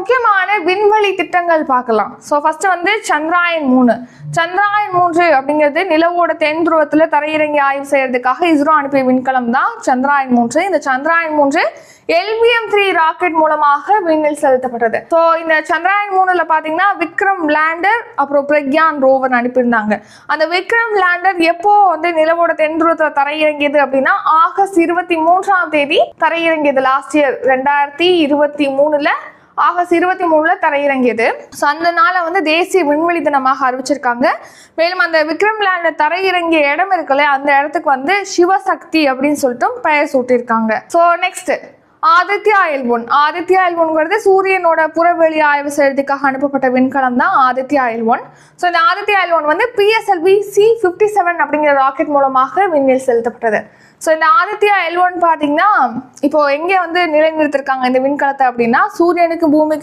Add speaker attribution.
Speaker 1: முக்கியமான விண்வெளி திட்டங்கள் பார்க்கலாம். ஸோ ஃபர்ஸ்ட் வந்து சந்திராயன் 3. சந்திராயன் 3 அப்படிங்கிறது நிலவோட தென் துருவத்துல தரையிறங்கி ஆய்வு செய்யறதுக்காக இஸ்ரோ அனுப்பிய விண்கலம் தான் சந்திராயன் 3. இந்த சந்திராயன் 3 LVM-3 ராக்கெட் மூலமாக விண்ணில் செலுத்தப்பட்டது. ஸோ இந்த சந்திராயன் 3ல பாத்தீங்கன்னா விக்ரம் லேண்டர் அப்புறம் பிரக்யான் ரோவர் அனுப்பியிருந்தாங்க. அந்த விக்ரம் லேண்டர் எப்போ வந்து நிலவோட தென் துருவத்துல தரையிறங்கியது அப்படின்னா ஆகஸ்ட் 23ஆம் தேதி தரையிறங்கியது. லாஸ்ட் இயர் 2023ல ஆகஸ்ட் 23ல தரையிறங்கியது. ஸோ அந்த நாளை வந்து தேசிய விண்வெளி தினமாக அறிவிச்சிருக்காங்க. மேலும் அந்த விக்ரம் லேண்டர் தரையிறங்கிய இடம் இருக்குல்ல, அந்த இடத்துக்கு வந்து சிவசக்தி அப்படின்னு சொல்லிட்டு பெயர் சூட்டியிருக்காங்க. So next Aditya L1. Aditya L1ங்கிறது சூரியனோட புறவெளி ஆய்வு செய்யறதுக்காக அனுப்பப்பட்ட விண்கலம் தான் ஆதித்யா L1. ஸோ இந்த ஆதித்யா L1 வந்து PSLV C-57 அப்படிங்கிற ராக்கெட் மூலமாக விண்ணில் செலுத்தப்பட்டது. ஸோ இந்த ஆதித்யா L1 பார்த்தீங்கன்னா இப்போ எங்கே வந்து நிலைநிறுத்திருக்காங்க இந்த விண்கலத்தை அப்படின்னா சூரியனுக்கு பூமிக்கு